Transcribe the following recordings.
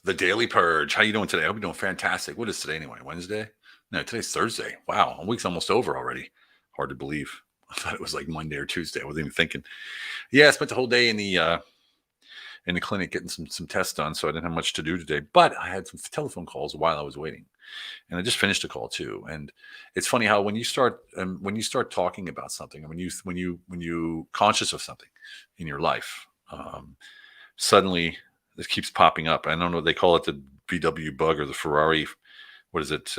The Daily Purge. How you doing today? I hope you're doing fantastic. What is today anyway? Wednesday? No, today's Thursday. Wow, a week's almost over already. Hard to believe. I thought it was like Monday or Tuesday. I wasn't even thinking. Yeah, I spent the whole day in the clinic getting some tests done, so I didn't have much to do today. But I had some telephone calls while I was waiting, and I just finished a call too. And it's funny how when you start talking about something, and when you conscious of something in your life, suddenly this keeps popping up. I don't know. They call it the VW bug or the Ferrari. What is it?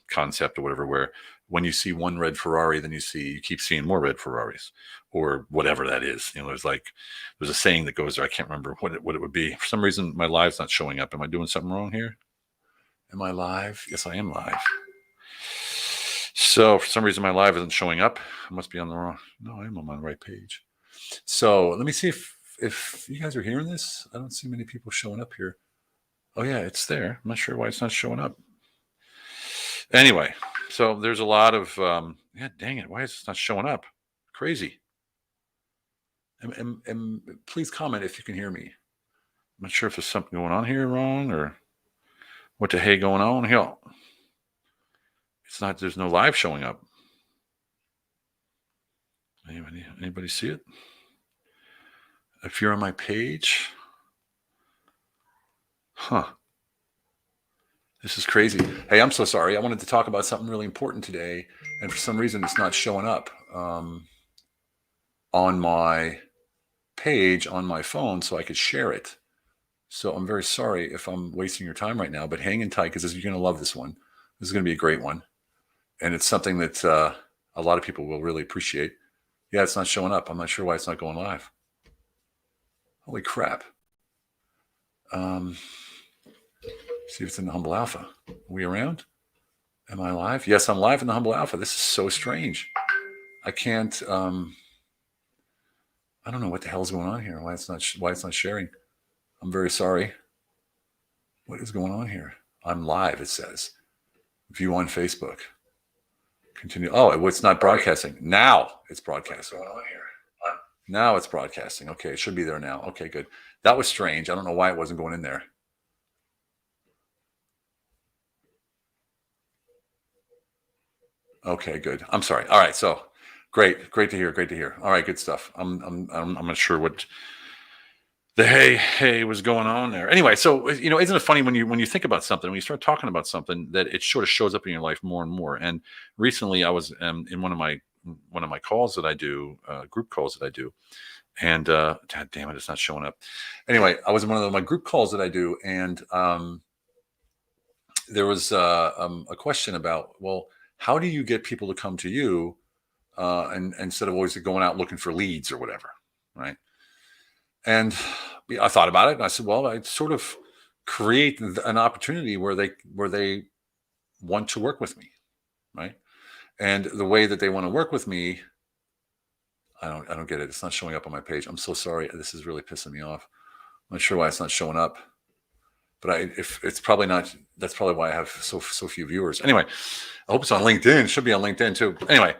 Concept or whatever, where when you see one red Ferrari, then you keep seeing more red Ferraris or whatever that is. There's a saying that goes there. I can't remember what it would be. For some reason, my live's not showing up. Am I doing something wrong here? Am I live? Yes, I am live. So for some reason, my live isn't showing up. I must be on the wrong. No, I am on the right page. So let me see if you guys are hearing this. I don't see many people showing up here. Oh yeah, it's there. I'm not sure why it's not showing up. Anyway, so there's a lot of, yeah, dang it. Why is this not showing up? Crazy. And please comment if you can hear me. I'm not sure if there's something going on here wrong or what the hey going on here. There's no live showing up. Anybody see it? If you're on my page, this is crazy. Hey, I'm so sorry. I wanted to talk about something really important today, and for some reason it's not showing up on my page on my phone so I could share it. So I'm very sorry if I'm wasting your time right now, but hang in tight because you're going to love this one. This is going to be a great one. And it's something that a lot of people will really appreciate. Yeah, it's not showing up. I'm not sure why it's not going live. Holy crap. See if it's in the Humble Alpha. Are we around? Am I live? Yes, I'm live in the Humble Alpha. This is so strange. I can't. I don't know what the hell's going on here. Why it's not sharing. I'm very sorry. What is going on here? I'm live. It says. View on Facebook. Continue. Oh, it's not broadcasting. Now it's broadcasting. What's going on here? Now it's broadcasting. Okay, it should be there now. Okay, good. That was strange. I don't know why it wasn't going in there. Okay, good. I'm sorry. All right, so great to hear. All right, good stuff. I'm not sure what the hey was going on there. Anyway, so isn't it funny when you think about something, when you start talking about something, that it sort of shows up in your life more and more. And recently, I was in one of my calls that I do, group calls that I do, and God damn it, it's not showing up. Anyway, I was in one of my group calls that I do, and there was a question about, well, how do you get people to come to you, and instead of always going out looking for leads or whatever, right? And I thought about it, and I said, well, I sort of create an opportunity where they want to work with me, right? And the way that they want to work with me, I don't get it. It's not showing up on my page. I'm so sorry. This is really pissing me off. I'm not sure why it's not showing up, but if it's probably not, that's probably why I have so few viewers. Anyway, I hope it's on LinkedIn. It should be on LinkedIn too. Anyway,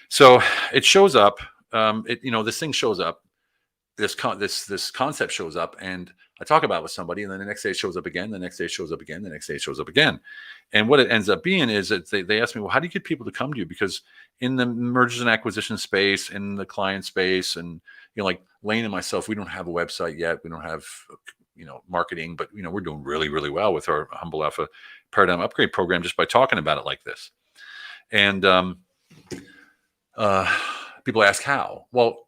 so it shows up. This thing shows up. This concept shows up, and I talk about it with somebody, and then the next day it shows up again. The next day it shows up again. The next day it shows up again. And what it ends up being is that they ask me, well, how do you get people to come to you? Because in the mergers and acquisition space, in the client space, and like Lane and myself, we don't have a website yet. We don't have marketing, but we're doing really, really well with our Humble Alpha Paradigm Upgrade program just by talking about it like this. And people ask how. Well,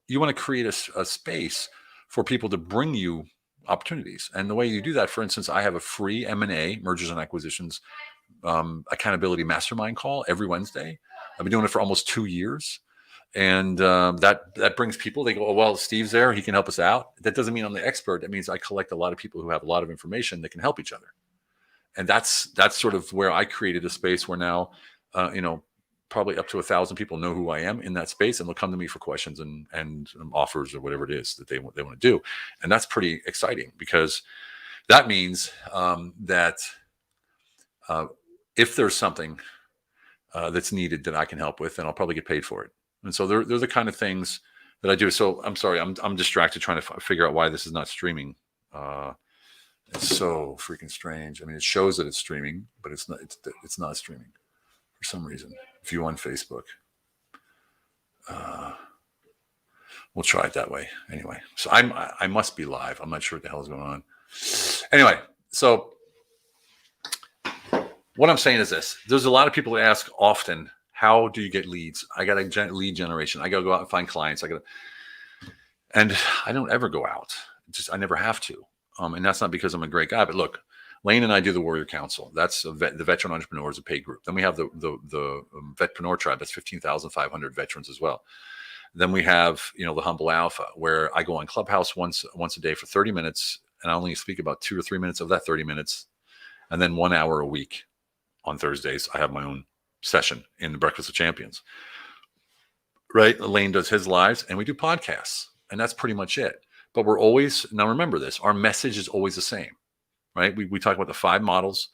you want to create a space for people to bring you opportunities. And the way you do that, for instance, I have a free M&A, mergers and acquisitions, accountability mastermind call every Wednesday. I've been doing it for almost 2 years. And that brings people, they go, oh, well, Steve's there, he can help us out. That doesn't mean I'm the expert. That means I collect a lot of people who have a lot of information that can help each other. And that's sort of where I created a space where now, probably up to 1,000 people know who I am in that space, and they'll come to me for questions and offers or whatever it is that they want to do. And that's pretty exciting, because that means that if there's something that's needed that I can help with, then I'll probably get paid for it. And so they're the kind of things that I do. So I'm sorry, I'm distracted trying to figure out why this is not streaming. It's so freaking strange. I mean, it shows that it's streaming, but it's not. It's not streaming for some reason. View on Facebook. We'll try it that way anyway. So I must be live. I'm not sure what the hell is going on. Anyway, so what I'm saying is this: there's a lot of people that ask often, "How do you get leads?" I got a lead generation. I got to go out and find clients. And I don't ever go out. I never have to. And that's not because I'm a great guy. But look, Lane and I do the Warrior Council. That's the Veteran Entrepreneurs, a paid group. Then we have the Vetpreneur Tribe. That's 15,500 veterans as well. Then we have, the Humble Alpha, where I go on Clubhouse once a day for 30 minutes, and I only speak about 2 or 3 minutes of that 30 minutes, and then 1 hour a week on Thursdays. I have my own session in the Breakfast of Champions. Right? Lane does his lives, and we do podcasts, and that's pretty much it. But we're always, now remember this, our message is always the same, right? We talk about the 5 models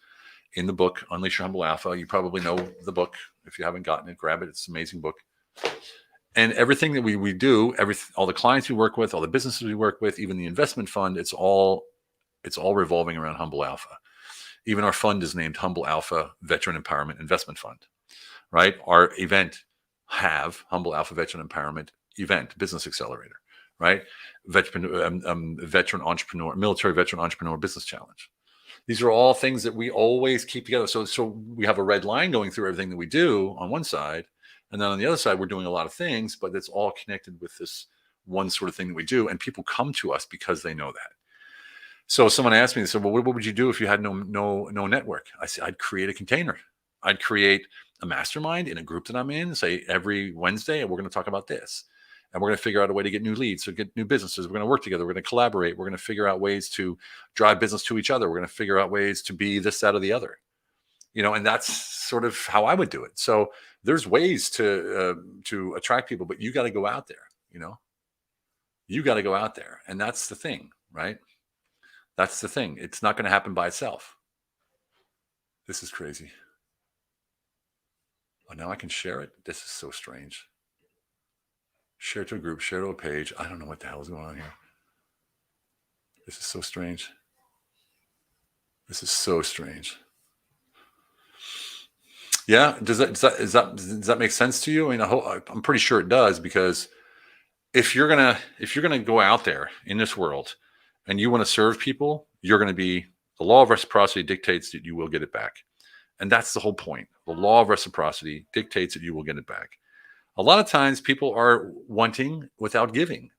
in the book, Unleash Your Humble Alpha. You probably know the book. If you haven't gotten it, grab it. It's an amazing book. And everything that we do, all the clients we work with, all the businesses we work with, even the investment fund, it's all revolving around Humble Alpha. Even our fund is named Humble Alpha Veteran Empowerment Investment Fund, right? Our event have Humble Alpha Veteran Empowerment Event, Business Accelerator, right? Veteran Entrepreneur, Military Veteran Entrepreneur Business Challenge. These are all things that we always keep together. So we have a red line going through everything that we do on one side. And then on the other side, we're doing a lot of things, but it's all connected with this one sort of thing that we do. And people come to us because they know that. So someone asked me, they said, well, what would you do if you had no network? I said, I'd create a container. I'd create a mastermind in a group that I'm in, say every Wednesday, and we're going to talk about this. And we're going to figure out a way to get new leads, so get new businesses. We're going to work together. We're going to collaborate. We're going to figure out ways to drive business to each other. We're going to figure out ways to be this, that, or the other. And that's sort of how I would do it. So there's ways to attract people, but you got to go out there. You got to go out there, and that's the thing, right? That's the thing. It's not going to happen by itself. This is crazy. Oh, now I can share it. This is so strange. Share to a group, share to a page. I don't know what the hell is going on here. This is so strange. This is so strange. Yeah, does that make sense to you? I mean, I'm pretty sure it does, because if you're gonna go out there in this world and you want to serve people, you're going to be, the law of reciprocity dictates that you will get it back, and that's the whole point. The law of reciprocity dictates that you will get it back. A lot of times people are wanting without giving.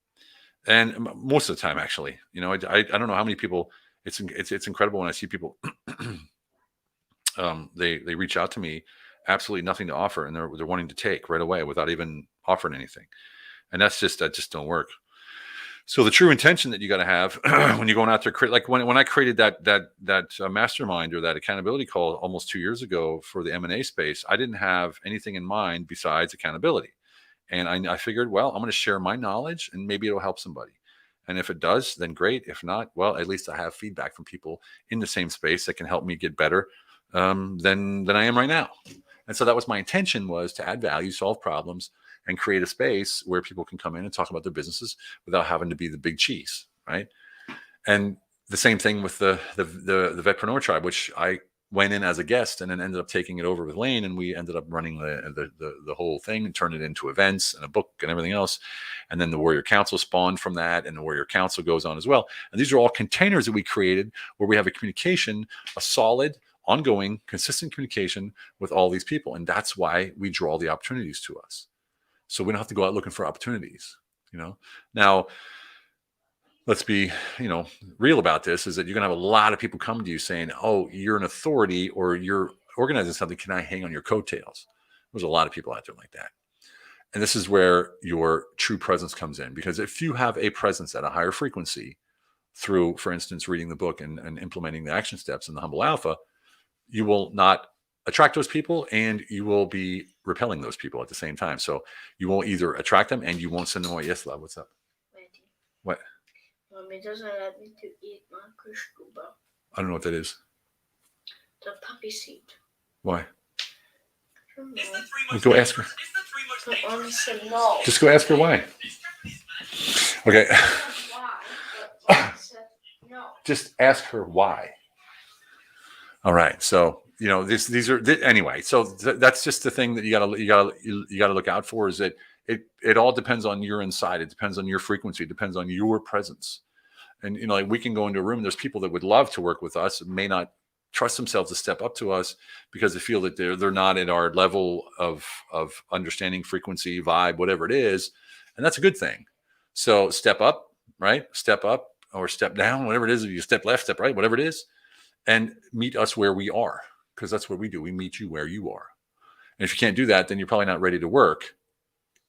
And most of the time, actually, I don't know how many people, it's incredible when I see people, they reach out to me, absolutely nothing to offer, and they're wanting to take right away without even offering anything. And that just don't work. So the true intention that you got to have when you're going out there, like when I created that mastermind or that accountability call almost 2 years ago for the M&A space, I didn't have anything in mind besides accountability. And I figured, well, I'm going to share my knowledge and maybe it'll help somebody. And if it does, then great. If not, well, at least I have feedback from people in the same space that can help me get better than I am right now. And so that was my intention, was to add value, solve problems, and create a space where people can come in and talk about their businesses without having to be the big cheese, right? And the same thing with the Vetpreneur Tribe, which I went in as a guest and then ended up taking it over with Lane, and we ended up running the whole thing and turned it into events and a book and everything else. And then the Warrior Council spawned from that, and the Warrior Council goes on as well. And these are all containers that we created where we have a communication, a solid, ongoing, consistent communication with all these people. And that's why we draw the opportunities to us. So we don't have to go out looking for opportunities, Now, let's be, real about this, is that you're going to have a lot of people come to you saying, oh, you're an authority or you're organizing something. Can I hang on your coattails? There's a lot of people out there like that. And this is where your true presence comes in, because if you have a presence at a higher frequency through, for instance, reading the book and implementing the action steps in the Humble Alpha, you will not attract those people, and you will be repelling those people at the same time. So you won't either attract them and you won't send them away. Yes, love, what's up? Matty. What? Mommy doesn't let me to eat my kushkuba. I don't know what that is. The puppy seed. Why? I don't know. Well, go ask her. But Mommy said no. Just go ask her why. Okay. Why? But Mommy said No. Just ask her why. All right. So, these are anyway. So that's just the thing that you gotta look out for, is that it all depends on your inside. It depends on your frequency. It depends on your presence. And, like, we can go into a room. There's people that would love to work with us and may not trust themselves to step up to us because they feel that they're not at our level of understanding, frequency, vibe, whatever it is. And that's a good thing. So step up, right? Step up or step down, whatever it is. If you step left, step right, whatever it is, and meet us where we are, because that's what we do. We meet you where you are. And if you can't do that, then you're probably not ready to work,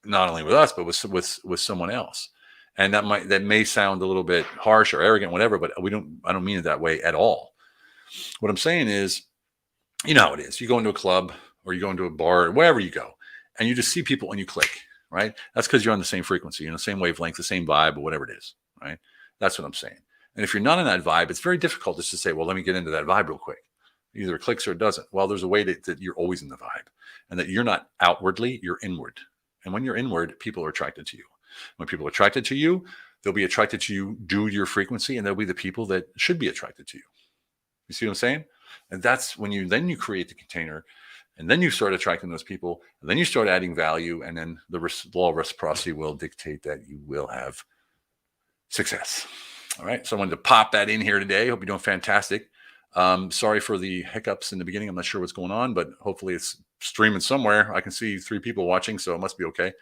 not only with us, but with someone else. And that may sound a little bit harsh or arrogant, whatever, but I don't mean it that way at all. What I'm saying is, you know how it is. You go into a club or you go into a bar or wherever you go, and you just see people and you click, right? That's because you're on the same frequency, the same wavelength, the same vibe, or whatever it is, right? That's what I'm saying. And if you're not in that vibe, it's very difficult just to say, well, let me get into that vibe real quick. Either it clicks or it doesn't. Well, there's a way that you're always in the vibe, and that you're not outwardly, you're inward. And when you're inward, people are attracted to you. When people are attracted to you, they'll be attracted to you due to your frequency, and they'll be the people that should be attracted to you. You see what I'm saying? And that's when you create the container, and then you start attracting those people, and then you start adding value, and then the law of reciprocity will dictate that you will have success. All right. So I wanted to pop that in here today. Hope you're doing fantastic. Sorry for the hiccups in the beginning. I'm not sure what's going on, but hopefully it's streaming somewhere. I can see 3 people watching, so it must be okay.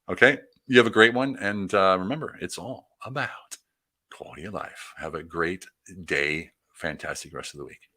Okay. You have a great one. And remember, it's all about quality of life. Have a great day. Fantastic rest of the week.